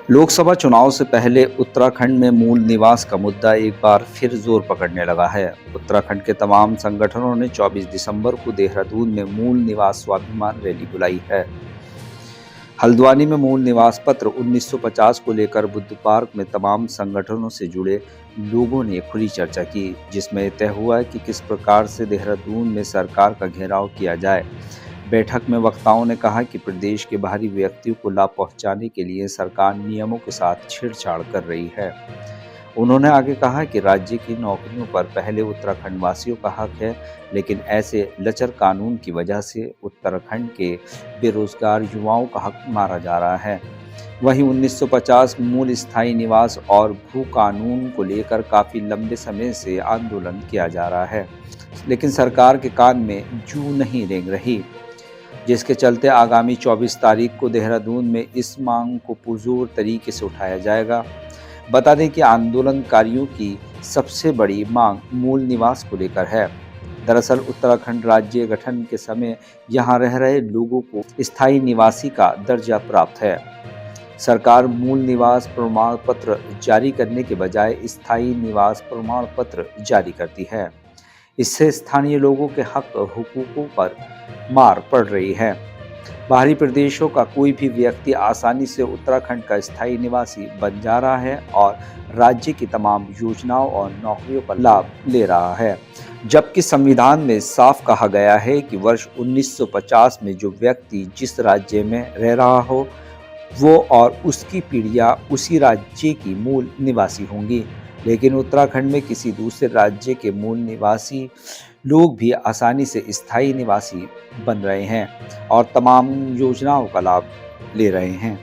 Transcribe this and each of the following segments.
लोकसभा चुनाव से पहले उत्तराखंड में मूल निवास का मुद्दा एक बार फिर जोर पकड़ने लगा है। उत्तराखंड के तमाम संगठनों ने 24 दिसंबर को देहरादून में मूल निवास स्वाभिमान रैली बुलाई है। हल्द्वानी में मूल निवास पत्र 1950 को लेकर बुद्ध पार्क में तमाम संगठनों से जुड़े लोगों ने खुली चर्चा की, जिसमें तय हुआ कि किस प्रकार से देहरादून में सरकार का घेराव किया जाए। बैठक में वक्ताओं ने कहा कि प्रदेश के बाहरी व्यक्तियों को लाभ पहुंचाने के लिए सरकार नियमों के साथ छेड़छाड़ कर रही है। उन्होंने आगे कहा कि राज्य की नौकरियों पर पहले उत्तराखंड वासियों का हक है, लेकिन ऐसे लचर कानून की वजह से उत्तराखंड के बेरोजगार युवाओं का हक मारा जा रहा है। वहीं 1950 मूल स्थायी निवास और भू कानून को लेकर काफ़ी लंबे समय से आंदोलन किया जा रहा है, लेकिन सरकार के कान में जूं नहीं रेंग रही, जिसके चलते आगामी 24 तारीख को देहरादून में इस मांग को पुरजोर तरीके से उठाया जाएगा। बता दें कि आंदोलनकारियों की सबसे बड़ी मांग मूल निवास को लेकर है। दरअसल उत्तराखंड राज्य गठन के समय यहां रह रहे लोगों को स्थायी निवासी का दर्जा प्राप्त है। सरकार मूल निवास प्रमाण पत्र जारी करने के बजाय स्थायी निवास प्रमाण पत्र जारी करती है। इससे स्थानीय लोगों के हक और हुकूकों पर मार पड़ रही है। बाहरी प्रदेशों का कोई भी व्यक्ति आसानी से उत्तराखंड का स्थायी निवासी बन जा रहा है और राज्य की तमाम योजनाओं और नौकरियों का लाभ ले रहा है, जबकि संविधान में साफ कहा गया है कि वर्ष 1950 में जो व्यक्ति जिस राज्य में रह रहा हो वो और उसकी पीढ़ियां उसी राज्य की मूल निवासी होंगी। लेकिन उत्तराखंड में किसी दूसरे राज्य के मूल निवासी लोग भी आसानी से स्थायी निवासी बन रहे हैं और तमाम योजनाओं का लाभ ले रहे हैं।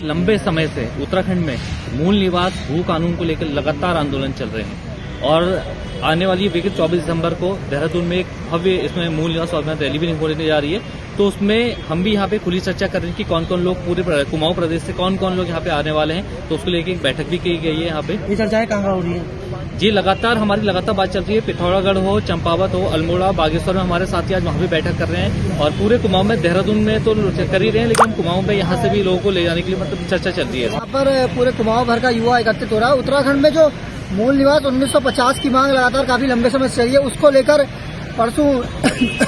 लंबे समय से उत्तराखंड में मूल निवास भू कानून को लेकर लगातार आंदोलन चल रहे हैं और आने वाली विगत 24 दिसंबर को देहरादून में एक भव्य इसमें मूल निवास स्वाभिमान रैली भी होने जा रही है। तो उसमें हम भी यहाँ पे खुली चर्चा कर रहे हैं कि कौन कौन लोग पूरे कुमाऊं प्रदेश से कौन कौन लोग यहाँ पे आने वाले हैं, तो उसको लेकर एक बैठक भी की गई है। यहाँ पे ये चर्चाएं कहाँ हो रही है? जी हमारी लगातार बात चल रही है। पिथौरागढ़ हो, चंपावत हो, अल्मोड़ा, बागेश्वर में हमारे साथी आज वहाँ भी बैठक कर रहे हैं और पूरे कुमाऊं में देहरादून में तो कर ही रहे हैं, लेकिन कुमाऊं में यहाँ से भी लोगों को ले जाने के लिए मतलब चर्चा चल रही है। यहाँ पर पूरे कुमाऊं भर का युवा एकत्रित हो रहा है। उत्तराखंड में जो मूल निवास 1950 की मांग लगातार काफी लंबे समय से चली है, उसको लेकर परसों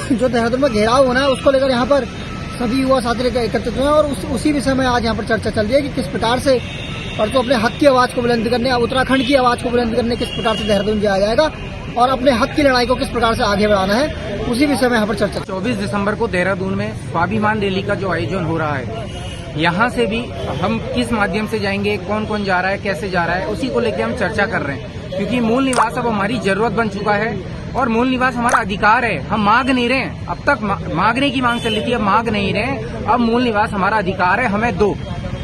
जो देहरादून में घेराव होना है उसको लेकर यहाँ पर सभी युवा साथी एकत्रित हुए हैं और उसी विषय में आज यहाँ पर चर्चा चल रही है कि किस प्रकार से परसों अपने हक की आवाज को बुलंद करने, उत्तराखंड की आवाज को बुलंद करने किस प्रकार से देहरादून जाया जाएगा और अपने हक की लड़ाई को किस प्रकार से आगे बढ़ाना है, उसी विषय में यहाँ पर चर्चा। 24 दिसंबर को देहरादून में स्वाभिमान रैली का जो आयोजन हो रहा है, यहाँ से भी हम किस माध्यम से जाएंगे, कौन कौन जा रहा है, कैसे जा रहा है, उसी को लेकर हम चर्चा कर रहे हैं। क्योंकि मूल निवास अब हमारी जरूरत बन चुका है और मूल निवास हमारा अधिकार है। हम मांग नहीं रहे हैं, अब तक मांगने की मांग चल रही थी, अब मांग नहीं रहे हैं। अब मूल निवास हमारा अधिकार है, हमें दो।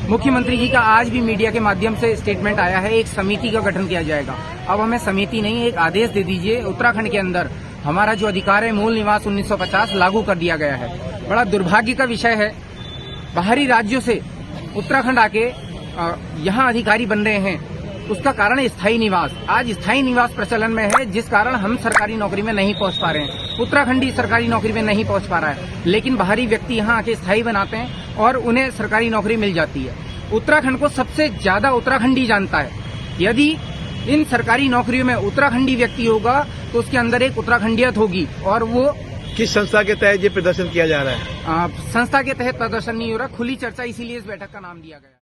मुख्यमंत्री जी का आज भी मीडिया के माध्यम से स्टेटमेंट आया है, एक समिति का गठन किया जाएगा। अब हमें समिति नहीं, एक आदेश दे दीजिए। उत्तराखंड के अंदर हमारा जो अधिकार है मूल निवास 1950 लागू कर दिया गया है। बड़ा दुर्भाग्य का विषय है, बाहरी राज्यों से उत्तराखंड आके यहाँ अधिकारी बन रहे हैं। उसका कारण है स्थायी निवास। आज स्थायी निवास प्रचलन में है, जिस कारण हम सरकारी नौकरी में नहीं पहुंच पा रहे हैं। उत्तराखंडी सरकारी नौकरी में नहीं पहुंच पा रहा है, लेकिन बाहरी व्यक्ति यहाँ आके स्थायी बनाते हैं और उन्हें सरकारी नौकरी मिल जाती है। उत्तराखंड को सबसे ज्यादा उत्तराखंडी जानता है। यदि इन सरकारी नौकरियों में उत्तराखंडी व्यक्ति होगा तो उसके अंदर एक उत्तराखंडियत होगी। और वो किस संस्था के तहत ये प्रदर्शन किया जा रहा है? संस्था के तहत प्रदर्शन नहीं हो रहा, खुली चर्चा, इसीलिए इस बैठक का नाम दिया गया।